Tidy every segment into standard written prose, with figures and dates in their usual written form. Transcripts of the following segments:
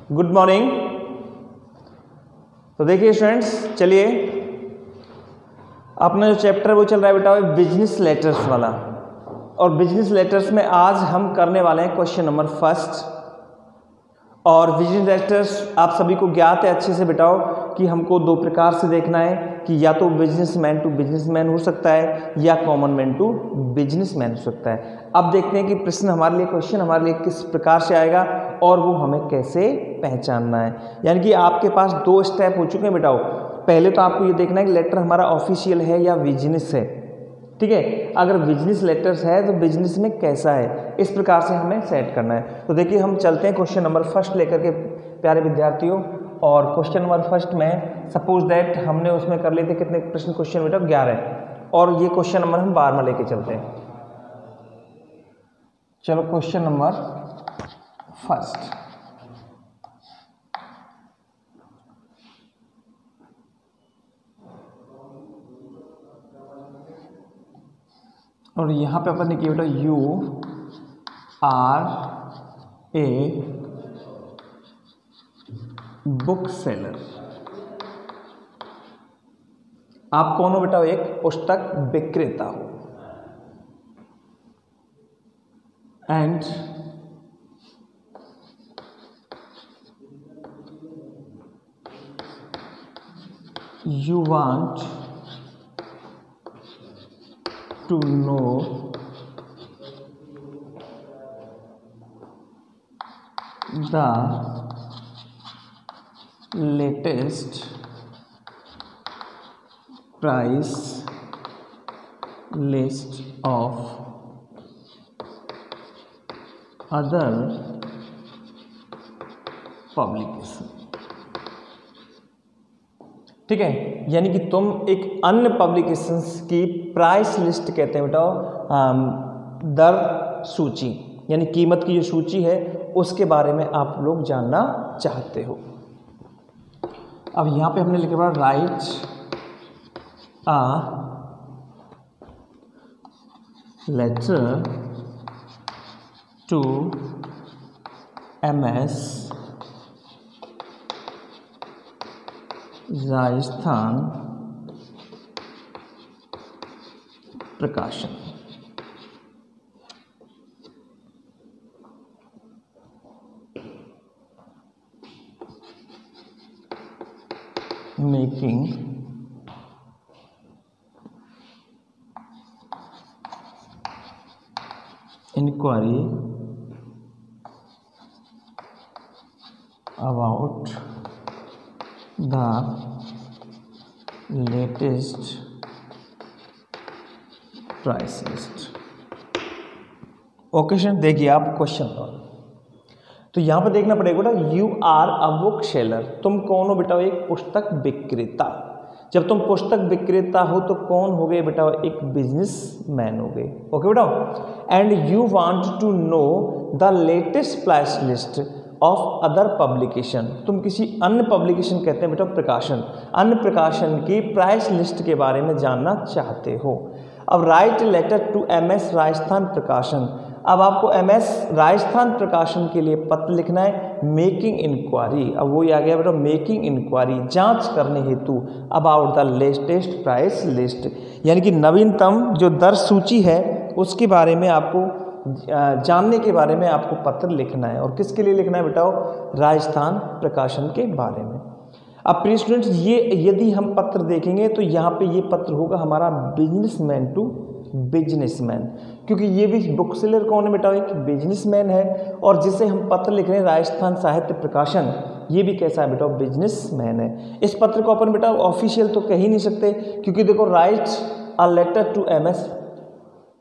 Good morning. तो देखिए students, चलिए अपना जो चैप्टर है वो चल रहा है बेटा बिजनेस लेटर्स वाला, और बिजनेस लेटर्स में आज हम करने वाले हैं क्वेश्चन नंबर फर्स्ट। और बिजनेस लेटर्स आप सभी को ज्ञात है अच्छे से बेटाओ कि हमको दो प्रकार से देखना है कि या तो बिजनेसमैन टू बिजनेसमैन हो सकता है या कॉमन मैन टू बिजनेसमैन हो सकता है। अब देखते हैं कि प्रश्न हमारे लिए, क्वेश्चन हमारे लिए किस प्रकार से आएगा और वो हमें कैसे पहचानना है। यानी कि आपके पास दो स्टेप हो चुके हैं बेटाओ। पहले तो आपको ये देखना है कि लेटर हमारा ऑफिशियल है या बिजनेस है, ठीक है। अगर बिजनेस लेटर्स है तो बिजनेस में कैसा है, इस प्रकार से हमें सेट करना है। तो देखिए हम चलते हैं क्वेश्चन नंबर फर्स्ट लेकर के प्यारे विद्यार्थियों। और क्वेश्चन नंबर फर्स्ट में सपोज दैट हमने उसमें कर लिए थे कितने प्रश्न, क्वेश्चन बेटा 11, और ये क्वेश्चन नंबर हम 12 लेके चलते हैं। चलो क्वेश्चन नंबर फर्स्ट, और यहाँ पे अपन ने किया बेटा you are a book seller. आप कौन हो बेटा? एक पुस्तक विक्रेता हो। And you want to know the latest price list of other publication। ठीक है, यानी कि तुम एक अन्य पब्लिकेशंस की प्राइस लिस्ट कहते हैं बेटा दर सूची, यानी कीमत की जो सूची है उसके बारे में आप लोग जानना चाहते हो। अब यहाँ पे हमने लिखा write a letter to MS Rajasthan Prakashan. Making inquiry about the latest price list. Okay student, देखिए आप क्वेश्चन तो यहाँ पर देखना पड़ेगा बेटा you are a book seller. तुम कौन हो बेटा? एक पुस्तक विक्रेता। जब तुम पुस्तक विक्रेता हो तो कौन हो गए बेटा? एक बिजनेसमैन हो गए। ओके बेटा। And you want to know the latest price list of other publication. तुम किसी अन्य पब्लिकेशन कहते हैं बेटा प्रकाशन, अन्य प्रकाशन की प्राइस लिस्ट के बारे में जानना चाहते हो। अब write letter to MS Rajasthan Prakashan. अब आपको MS राजस्थान प्रकाशन के लिए पत्र लिखना है मेकिंग इंक्वायरी। अब वो आ गया बेटा मेकिंग इंक्वायरी, जांच करने हेतु about the latest price list, यानी कि नवीनतम जो दर सूची है उसके बारे में आपको जानने के बारे में आपको पत्र लिखना है। और किसके लिए लिखना है बेटाओ? राजस्थान प्रकाशन के बारे में। अब प्रिय स्टूडेंट्स, ये यदि हम पत्र देखेंगे तो यहाँ पे ये पत्र होगा हमारा बिजनेसमैन टू बिजनेसमैन, क्योंकि ये भी बुक सेलर कौन है बेटा? एक बिजनेसमैन है। और जिसे हम पत्र लिख रहे हैं राजस्थान साहित्य प्रकाशन, ये भी कैसा है बेटा? बिजनेसमैन है। इस पत्र को अपन बेटा ऑफिशियल तो कह ही नहीं सकते, क्योंकि देखो write a letter to MS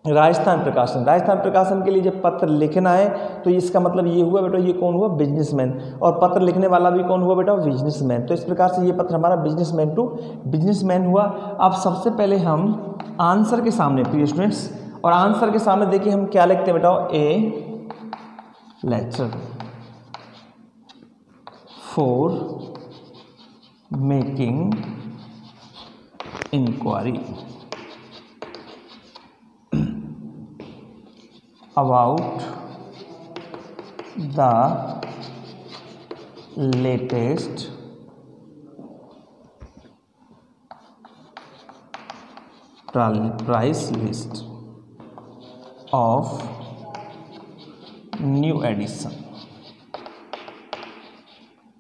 Rajasthan Prakashan, Rajasthan प्रकाशन के लिए जब पत्र लिखना है तो इसका मतलब ये हुआ बेटा ये कौन हुआ? बिजनेसमैन। और पत्र लिखने वाला भी कौन हुआ बेटा? बिजनेसमैन। तो इस प्रकार से ये पत्र हमारा बिजनेसमैन टू बिजनेसमैन हुआ। अब सबसे पहले हम आंसर के सामने प्रिय स्टूडेंट्स, और आंसर के सामने देखिए हम क्या लिखते हैं बेटा? A letter for making inquiry about the latest price list of new edition.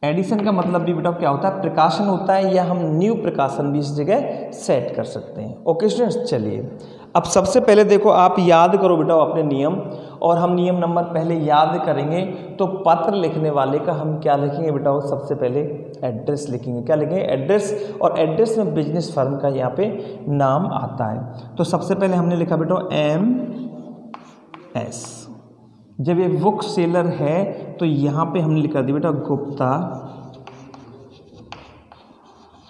Edition का मतलब भी बेटा क्या होता है, प्रकाशन होता है, या हम न्यू प्रकाशन भी इस जगह सेट कर सकते हैं। ओके स्टूडेंट्स, चलिए अब सबसे पहले देखो आप याद करो बेटा अपने नियम, और हम नियम नंबर पहले याद करेंगे। तो पत्र लिखने वाले का हम क्या लिखेंगे बेटा, सबसे पहले एड्रेस लिखेंगे। क्या लिखेंगे, एड्रेस, और एड्रेस में बिजनेस फर्म का यहाँ पे नाम आता है। तो सबसे पहले हमने लिखा बेटा MS। जब ये बुक सेलर है तो यहाँ पे हमने लिखा दिया बेटा गुप्ता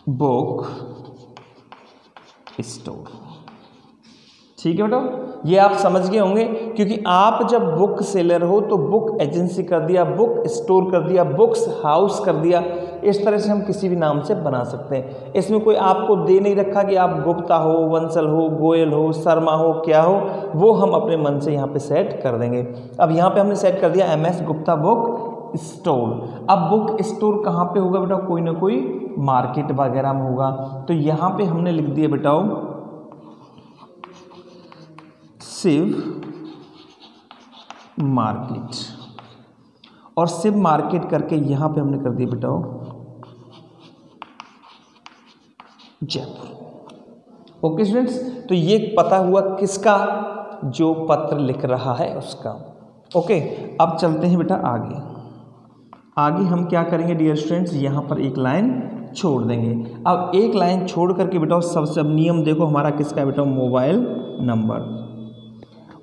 बुक स्टोर। ठीक है बेटा, ये आप समझ गए होंगे, क्योंकि आप जब बुक सेलर हो तो बुक एजेंसी कर दिया, बुक स्टोर कर दिया, बुक्स हाउस कर दिया, इस तरह से हम किसी भी नाम से बना सकते हैं। इसमें कोई आपको दे नहीं रखा कि आप गुप्ता हो, वंसल हो, गोयल हो, शर्मा हो, क्या हो, वो हम अपने मन से यहाँ पे सेट कर देंगे। अब यहाँ पे हमने सेट कर दिया MS गुप्ता बुक स्टोर। अब बुक स्टोर कहाँ पे होगा बेटा, कोई ना कोई मार्केट वगैरह में होगा। तो यहाँ पे हमने लिख दिया बेटा शिव मार्केट, और शिव मार्केट करके यहाँ पे हमने कर दिया बेटा जयपुर। ओके स्टूडेंट्स, तो ये पता हुआ किसका, जो पत्र लिख रहा है उसका। ओके, अब चलते हैं बेटा आगे। आगे हम क्या करेंगे डियर स्टूडेंट्स, यहाँ पर एक लाइन छोड़ देंगे। अब एक लाइन छोड़ करके बेटा सबसे, अब नियम देखो हमारा किसका है बेटा, मोबाइल नंबर।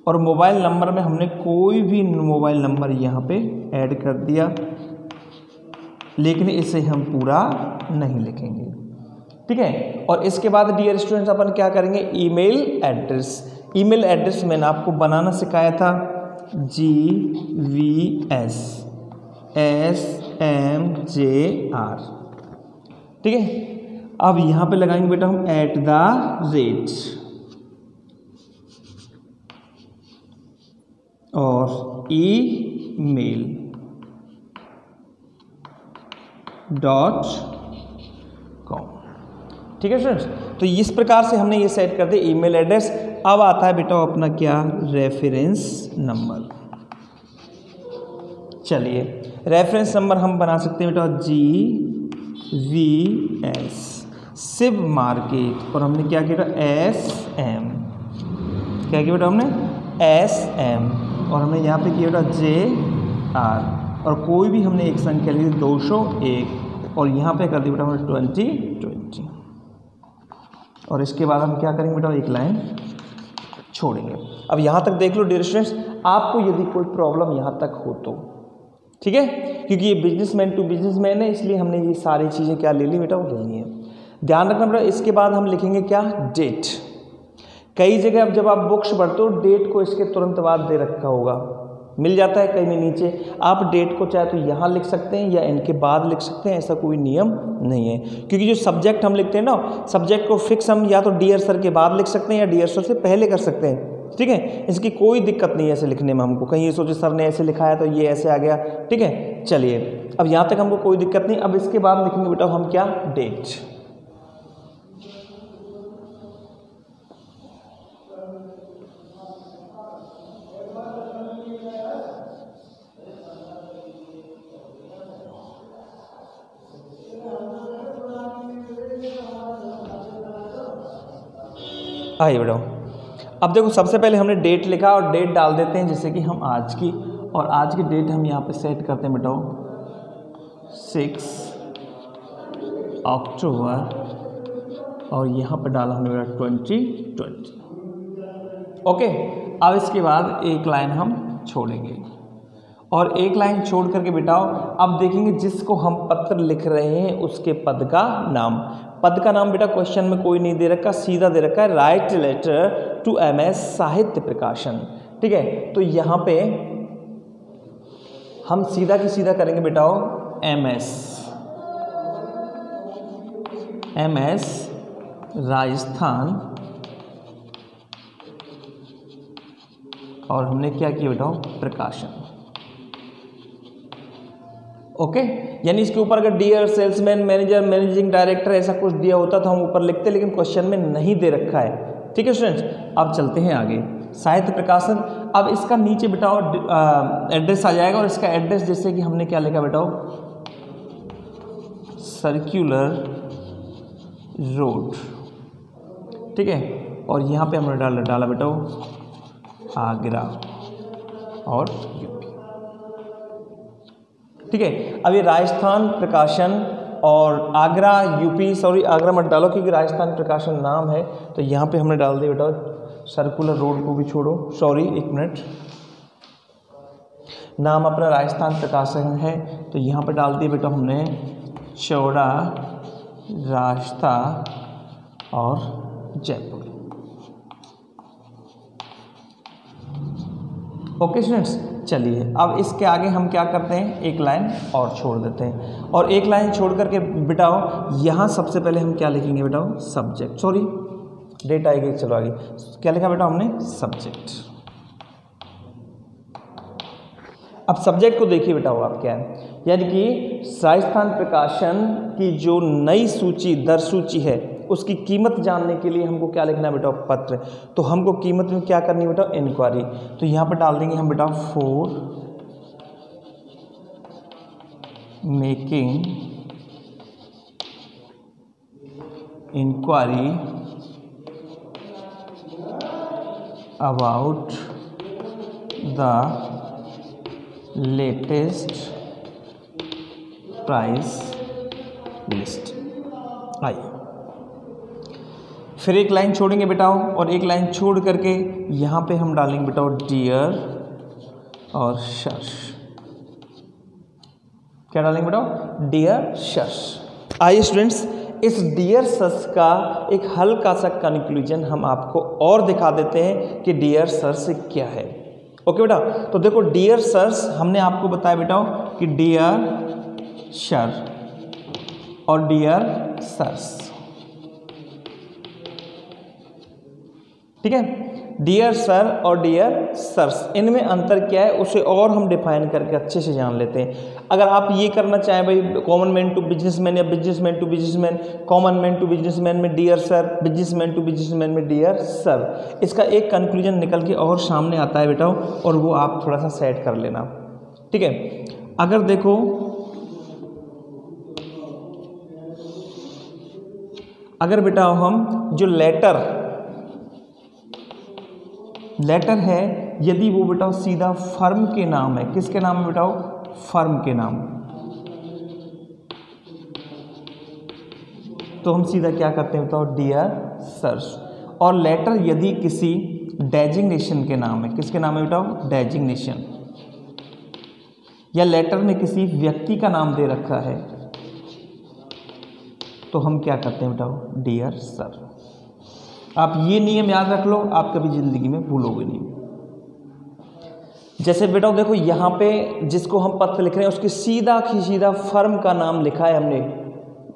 और मोबाइल नंबर में हमने कोई भी मोबाइल नंबर यहाँ पे ऐड कर दिया, लेकिन इसे हम पूरा नहीं लिखेंगे। ठीक है, और इसके बाद डियर स्टूडेंट्स अपन क्या करेंगे, ईमेल एड्रेस। ईमेल एड्रेस मैंने आपको बनाना सिखाया था, GVS SMJR। ठीक है, अब यहाँ पे लगाएंगे बेटा हम @ और email.com। ठीक है स्टूडेंट्स, तो इस प्रकार से हमने ये सेट कर दिया ईमेल एड्रेस। अब आता है बेटा अपना क्या, रेफरेंस नंबर। चलिए रेफरेंस नंबर हम बना सकते हैं बेटा GVS शिव मार्केट, और हमने क्या किया SM, क्या किया बेटा हमने SM, और हमने यहाँ पे किया बेटा JR, और कोई भी हमने एक संख्या ली 201, और यहाँ पे कर दिया बेटा हमने 2020। और इसके बाद हम क्या करेंगे बेटा, एक लाइन छोड़ेंगे। अब यहाँ तक देख लो डियर स्टूडेंट्स, आपको यदि कोई प्रॉब्लम यहाँ तक हो तो ठीक है, क्योंकि ये बिजनेसमैन टू बिजनेसमैन है, इसलिए हमने ये सारी चीज़ें क्या ले ली बेटा, वो ले ली है। ध्यान रखना बेटा, इसके बाद हम लिखेंगे क्या, डेट। कई जगह अब जब आप बुक्स पढ़ते हो डेट को इसके तुरंत बाद दे रखा होगा, मिल जाता है कहीं में नीचे। आप डेट को चाहे तो यहाँ लिख सकते हैं या इनके बाद लिख सकते हैं, ऐसा कोई नियम नहीं है। क्योंकि जो सब्जेक्ट हम लिखते हैं ना, सब्जेक्ट को फिक्स हम या तो डियर सर के बाद लिख सकते हैं या डियर सर से पहले कर सकते हैं। ठीक है, इसकी कोई दिक्कत नहीं है ऐसे लिखने में। हमको कहीं ये सोचे सर ने ऐसे लिखा है तो ये ऐसे आ गया। ठीक है, चलिए अब यहाँ तक हमको कोई दिक्कत नहीं। अब इसके बाद लिखेंगे बेटा हम क्या, डेट। आइए बेटा, अब देखो सबसे पहले हमने डेट लिखा और डेट डाल देते हैं जैसे कि हम आज की, और आज की डेट हम यहाँ पे सेट करते हैं बेटा 6 अक्टूबर, और यहाँ पे डाला हमने बेटा 2020। ओके, अब इसके बाद एक लाइन हम छोड़ेंगे, और एक लाइन छोड़ करके बेटाओ अब देखेंगे जिसको हम पत्र लिख रहे हैं उसके पद का नाम। पद का नाम बेटा क्वेश्चन में कोई नहीं दे रखा, सीधा दे रखा है राइट लेटर टू MS साहित्य प्रकाशन। ठीक है, तो यहाँ पे हम सीधा की सीधा करेंगे बेटाओ MS राजस्थान, और हमने क्या किया बेटाओ, प्रकाशन। ओके, यानी इसके ऊपर अगर dear salesman, manager, managing director ऐसा कुछ दिया होता तो हम ऊपर लिखते, लेकिन क्वेश्चन में नहीं दे रखा है। ठीक है स्टूडेंट्स, अब चलते हैं आगे। साहित्य प्रकाशन, अब इसका नीचे बेटाओ एड्रेस आ जाएगा, और इसका एड्रेस जैसे कि हमने क्या लिखा बेटाओ, सर्कुलर रोड। ठीक है, और यहाँ पे हमने डाला बेटाओ आगरा और यूपी। ठीक है, अब ये राजस्थान प्रकाशन और आगरा यूपी, सॉरी आगरा मत डालो क्योंकि राजस्थान प्रकाशन नाम है, तो यहाँ पे हमने डाल दिया बेटा सर्कुलर रोड को भी छोड़ो, सॉरी एक मिनट, नाम अपना राजस्थान प्रकाशन है तो यहाँ पे डाल दिया बेटा हमने चौड़ा रास्ता और जयपुर। ओके स्टूडेंट्स, चलिए अब इसके आगे हम क्या करते हैं, एक लाइन और छोड़ देते हैं, और एक लाइन छोड़ करके बेटाओ यहाँ सबसे पहले हम क्या लिखेंगे बेटाओ, सब्जेक्ट, सॉरी डेट आएगी, चलो आगे क्या लिखा बेटा हमने, सब्जेक्ट। अब सब्जेक्ट को देखिए बेटा, आप क्या है, यानी कि राजस्थान प्रकाशन की जो नई सूची दर सूची है उसकी कीमत जानने के लिए हमको क्या लिखना है बेटा, पत्र। तो हमको कीमत में क्या करनी है बेटा, इंक्वायरी। तो यहाँ पर डाल देंगे हम बेटा for making inquiry about the latest price list. आइए फिर एक लाइन छोड़ेंगे बेटाओ, और एक लाइन छोड़ करके यहाँ पे हम डालेंगे बेटाओ डियर और शश। क्या डालेंगे बेटाओ, डियर शश। आइए स्टूडेंट्स, इस डियर शश का एक हल्का सा कंक्लूजन हम आपको और दिखा देते हैं कि डियर शश क्या है। ओके बेटा, तो देखो डियर शश हमने आपको बताया बेटाओ कि डियर शर और डियर शश। ठीक है, डियर सर और डियर सर्स, इनमें अंतर क्या है उसे और हम डिफाइन करके अच्छे से जान लेते हैं। अगर आप ये करना चाहें भाई कॉमन मैन टू बिजनेसमैन या businessman to businessman, common man to businessman में dear sir, businessman to businessman में डियर सर, इसका एक कंक्लूजन निकल के और सामने आता है बेटा, और वो आप थोड़ा सा सेट कर लेना। ठीक है, अगर देखो अगर बेटा हम जो लेटर है, यदि वो बेटाओ सीधा फर्म के नाम है, किसके नाम है बेटाओ, फर्म के नाम, तो हम सीधा क्या करते हैं बेटाओ, डियर सर्स। और लेटर यदि किसी डेजिग्नेशन के नाम है, किसके नाम है बेटाओ, डेजिग्नेशन, या लेटर में किसी व्यक्ति का नाम दे रखा है तो हम क्या करते हैं बेटाओ, डियर सर। आप ये नियम याद रख लो, आप कभी जिंदगी में भूलोगे नहीं। जैसे बेटा देखो यहाँ पे जिसको हम पत्र लिख रहे हैं उसकी सीधा फर्म का नाम लिखा है हमने,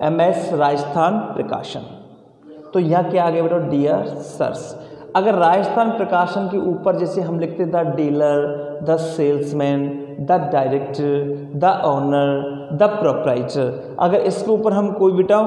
MS राजस्थान प्रकाशन, तो यहाँ क्या आ गया बेटा, डियर सर्स। अगर राजस्थान प्रकाशन के ऊपर जैसे हम लिखते the dealer, the salesman, the director, the owner, the proprietor, अगर इसके ऊपर हम कोई बेटा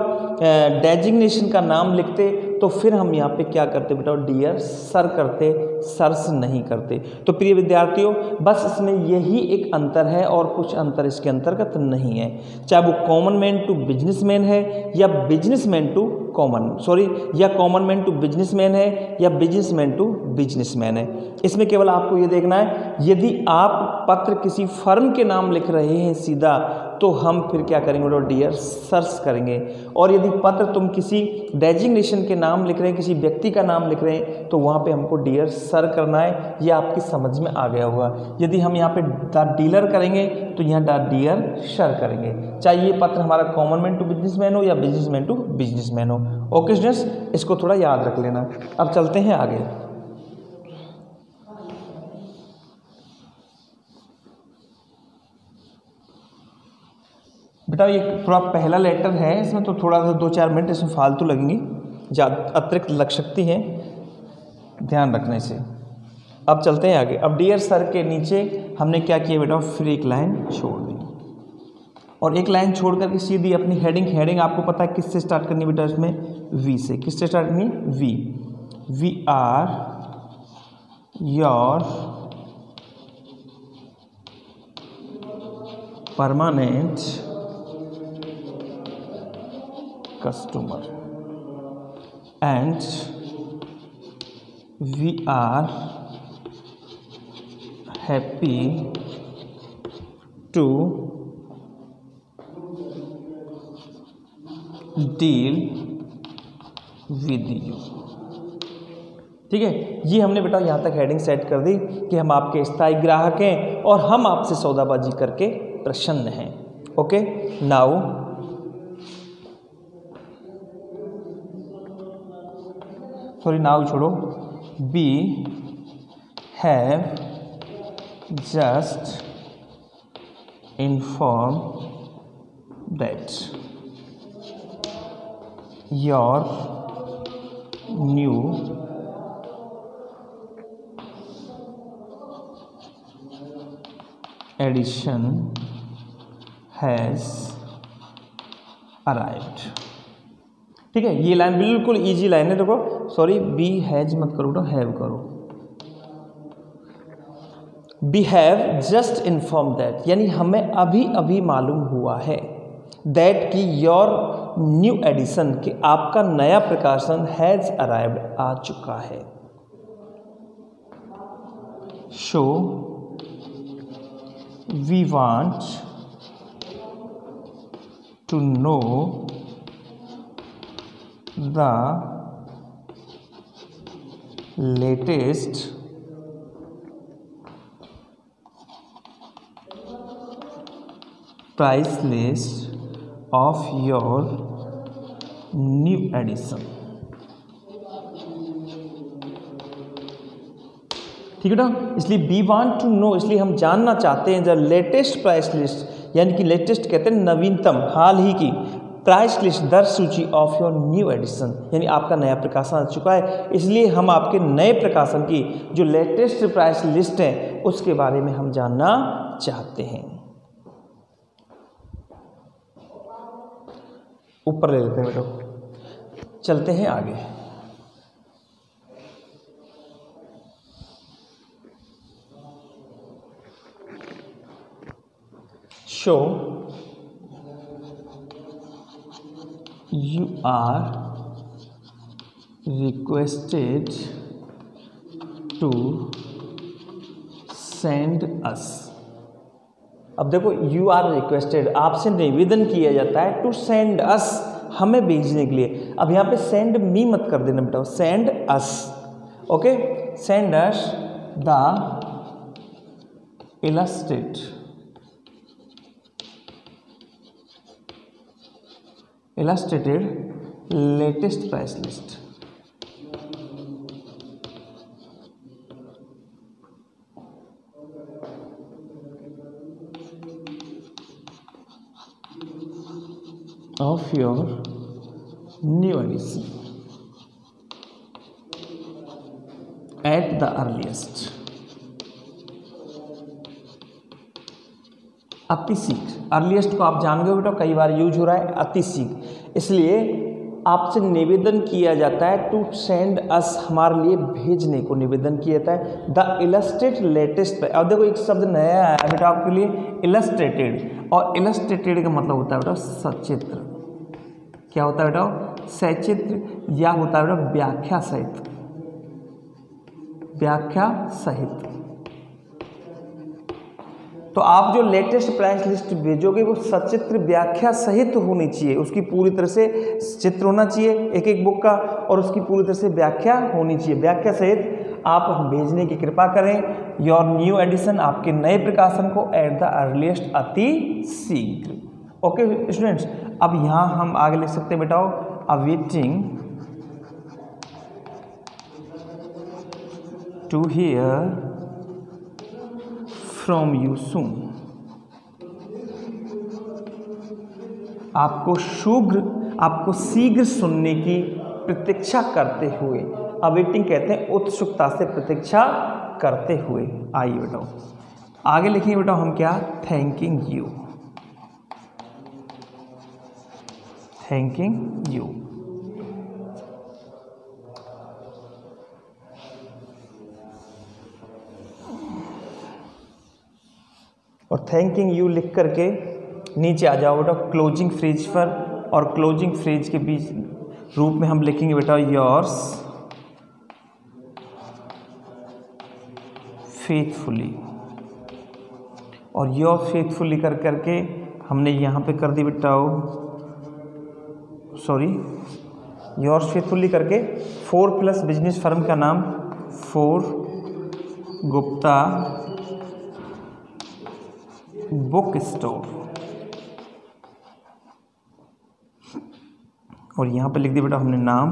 डेजिग्नेशन का नाम लिखते तो फिर हम यहाँ पे क्या करते बेटा, डियर सर करते, सर्स नहीं करते। तो प्रिय विद्यार्थियों, बस इसमें यही एक अंतर है और कुछ अंतर इसके अंतर्गत नहीं है, चाहे वो कॉमन मैन टू बिजनेसमैन है या बिजनेसमैन टू या कॉमन मैन टू बिजनेसमैन है या बिजनेसमैन टू बिजनेसमैन है। इसमें केवल आपको ये देखना है, यदि आप पत्र किसी फर्म के नाम लिख रहे हैं सीधा, तो हम फिर क्या करेंगे, डियर सर्स करेंगे। और यदि पत्र तुम किसी डेजिग्नेशन के नाम लिख रहे हैं, किसी व्यक्ति का नाम लिख रहे हैं, तो वहाँ पे हमको डियर सर करना है। ये आपकी समझ में आ गया होगा। यदि हम यहाँ पे द डीलर करेंगे तो यहाँ द डियर सर करेंगे, चाहे ये पत्र हमारा कॉमन मैन टू बिजनेसमैन हो या बिजनेसमैन टू बिजनेसमैन हो। ओके स्टूडेंट्स, इसको थोड़ा याद रख लेना। अब चलते हैं आगे। बेटा ये थोड़ा पहला लेटर है, इसमें तो थोड़ा सा 2-4 मिनट इसमें फालतू लगेंगे, अतिरिक्त लग सकती हैं, ध्यान रखने से। अब चलते हैं आगे। अब डियर सर के नीचे हमने क्या किया बेटा, फिर एक लाइन छोड़ दी। और एक लाइन छोड़ करके सीधी अपनी हेडिंग आपको पता है किससे स्टार्ट करनी बेटा, इसमें वी से। किससे स्टार्ट करनी? We are your permanent customer and we are happy to deal with you. ठीक है, ये हमने बेटा यहाँ तक हेडिंग सेट कर दी कि हम आपके स्थायी ग्राहक हैं और हम आपसे सौदाबाजी करके प्रसन्न हैं। ओके, नाउ छोड़ो, we have just inform that your new edition has arrived. ठीक है, ये लाइन बिल्कुल इजी लाइन है। देखो सॉरी, बी हैज मत करो बेटा, हैव करो। We have just inform that, यानी हमें अभी अभी मालूम हुआ है दैट कि योर न्यू एडिशन, कि आपका नया प्रकाशन हैज अराइव्ड, आ चुका है। So we want to know the latest price list of your new edition। ठीक है ना, इसलिए बी वांट टू नो, इसलिए हम जानना चाहते हैं द लेटेस्ट प्राइस लिस्ट, यानी कि लेटेस्ट कहते हैं नवीनतम, हाल ही की प्राइस लिस्ट, दर सूची ऑफ योर न्यू एडिशन, यानी आपका नया प्रकाशन आ चुका है, इसलिए हम आपके नए प्रकाशन की जो लेटेस्ट प्राइस लिस्ट है उसके बारे में हम जानना चाहते हैं। ऊपर ले लेते हैं बेटा, चलते हैं आगे। Show you are requested to send us। अब देखो, you are requested, आपसे निवेदन किया जाता है to send us, हमें भेजने के लिए। अब यहाँ पे send me मत कर देना बेटा, send us। Okay, send us the illustrated latest price list of your new edition at the earliest। अति शीघ्र, अर्लीस्ट को आप जान गए बेटा, कई बार यूज हो रहा है अति शीघ्र, इसलिए आपसे निवेदन किया जाता है टू सेंड अस, हमारे लिए भेजने को निवेदन किया जाता है द इलस्ट्रेट लेटेस्ट। अब देखो एक शब्द नया आया बेटा आपके लिए, इलस्ट्रेटेड, और इलस्ट्रेटेड का मतलब होता है बेटा सचित्र। क्या होता है बेटा? सचित्र, या होता है बेटा व्याख्या सहित, व्याख्या सहित। तो आप जो लेटेस्ट प्राइस लिस्ट भेजोगे वो सचित्र व्याख्या सहित होनी चाहिए, उसकी पूरी तरह से चित्र होना चाहिए एक एक बुक का, और उसकी पूरी तरह से व्याख्या होनी चाहिए। व्याख्या सहित आप भेजने की कृपा करें योर न्यू एडिशन, आपके नए प्रकाशन को एट द अर्लीस्ट, अति शीघ्र। ओके स्टूडेंट्स, अब यहाँ हम आगे लिख सकते हैं बेटाओ, awaiting to hear from you soon, आपको शीघ्र सुनने की प्रतीक्षा करते हुए, अवेटिंग कहते हैं उत्सुकता से प्रतीक्षा करते हुए। आइए बेटाओ आगे लिखेंगे बेटाओ हम क्या, थैंकिंग यू। Thanking you. और थैंकिंग यू लिख करके नीचे आ जाओ बेटा क्लोजिंग फ्रेज पर, और क्लोजिंग फ्रेज के बीच रूप में हम लिखेंगे बेटा योर्स फेथफुली। और योर्स फेथफुली कर करके हमने यहाँ पे कर दी बेटा योर्स फेथफुली करके 4+ बिजनेस फर्म का नाम 4 गुप्ता बुक स्टोर, और यहाँ पे लिख दिया बेटा हमने नाम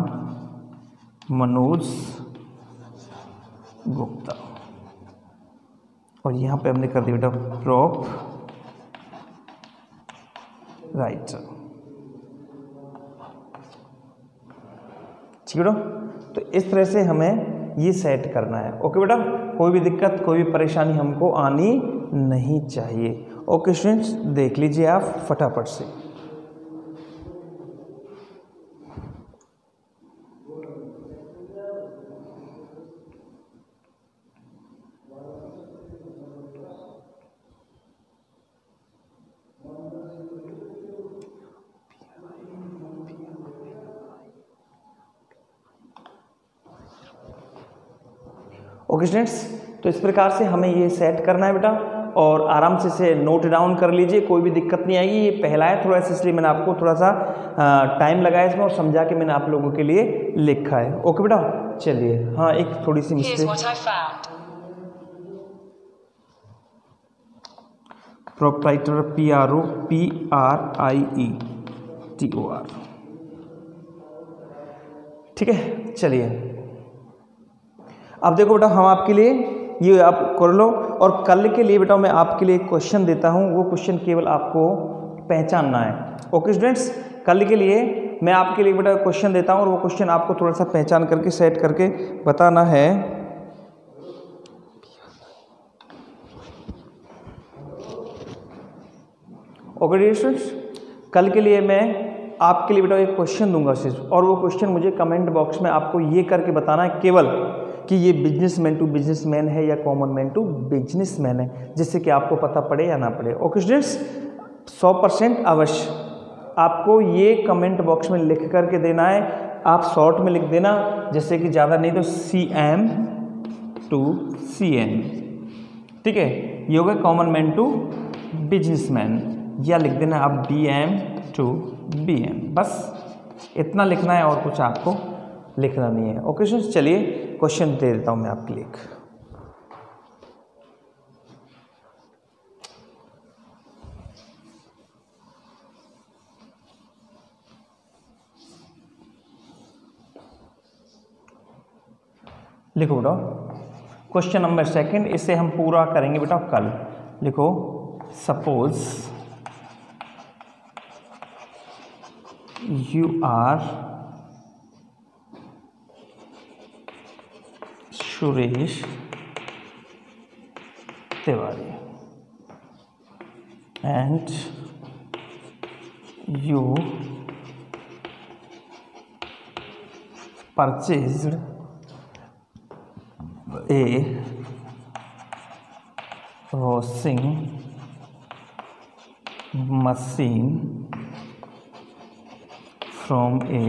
मनोज गुप्ता, और यहाँ पे हमने कर दिया बेटा प्रॉप राइटर। ठीक है बेटा, तो इस तरह से हमें ये सेट करना है। ओके बेटा, कोई भी दिक्कत कोई भी परेशानी हमको आनी नहीं चाहिए। ओके स्टूडेंट्स, देख लीजिए आप फटाफट से। ओके स्टूडेंट्स, तो इस प्रकार से हमें ये सेट करना है बेटा, और आराम से इसे नोट डाउन कर लीजिए, कोई भी दिक्कत नहीं आएगी। ये पहला है थोड़ा सा, इसलिए मैंने आपको थोड़ा सा टाइम लगाया इसमें और समझा के मैंने आप लोगों के लिए लिखा है। ओके बेटा, चलिए। हाँ, एक थोड़ी सी मिस्टेक, प्रोप्राइटर PROPRIETOR। ठीक है, चलिए। अब देखो बेटा, हम आपके लिए ये आप कर लो, और कल के लिए बेटा मैं आपके लिए एक क्वेश्चन देता हूँ, वो क्वेश्चन केवल आपको पहचानना है। ओके स्टूडेंट्स, कल के लिए मैं आपके लिए बेटा क्वेश्चन देता हूँ, और वो क्वेश्चन आपको थोड़ा सा पहचान करके सेट करके बताना है। ओके स्टूडेंट्स, कल के लिए मैं आपके लिए बेटा एक क्वेश्चन दूंगा सिर्फ, और वो क्वेश्चन मुझे कमेंट बॉक्स में आपको ये करके बताना है केवल कि ये बिजनेसमैन टू बिजनेसमैन है या कॉमन मैन टू बिजनेसमैन है, जिससे कि आपको पता पड़े या ना पड़े। ओके स्टूडेंट्स, 100% अवश्य आपको ये कमेंट बॉक्स में लिख करके देना है। आप शॉर्ट में लिख देना, जैसे कि ज़्यादा नहीं तो CM टू CN। ठीक है, ये हो गया कॉमन मैन टू बिजनेसमैन, या लिख देना आप BM टू BN। बस इतना लिखना है, और कुछ आपको लिखना नहीं है। ओके स्टूडेंट्स, चलिए क्वेश्चन दे देता हूं मैं आपके लिए। लिखो बेटा क्वेश्चन नंबर 2, इसे हम पूरा करेंगे बेटा कल। लिखो, suppose you are Suresh Tiwari and you purchased a washing machine from a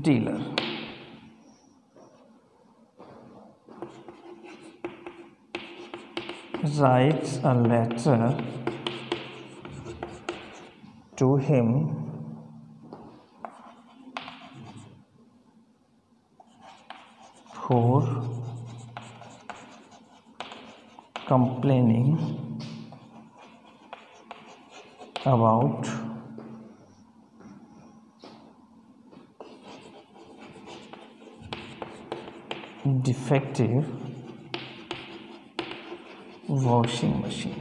dealer. Writes a letter to him for complaining about defective washing machine.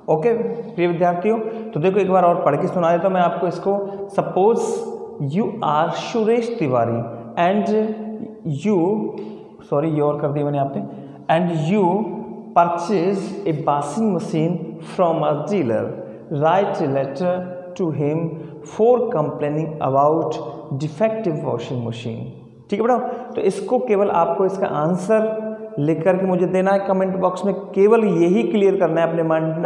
Okay प्रिय विद्यार्थियों, तो देखो एक बार और पढ़ के सुना देता हूं मैं आपको इसको। Suppose you are Suresh Tiwari and you, sorry your कर दिया मैंने यहाँ पे, and you purchase a washing machine from a dealer. Write a letter to him for complaining about defective washing machine. ठीक है बेटा, तो इसको केवल आपको इसका आंसर लिख करके मुझे देना है कमेंट बॉक्स में। केवल यही क्लियर करना है अपने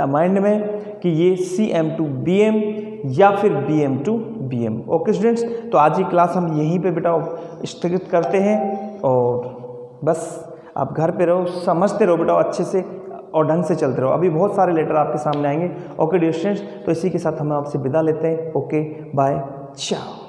माइंड में कि ये CM to BM या फिर BM to BM। Okay students, तो आज की क्लास हम यहीं पे बेटा स्थगित करते हैं और बस आप घर पे रहो, समझते रहो बेटा अच्छे से और ढंग से चलते रहो। अभी बहुत सारे लेटर आपके सामने आएंगे। ओके डियर स्टूडेंट्स, तो इसी के साथ हम आपसे विदा लेते हैं। ओके बाय, चाओ।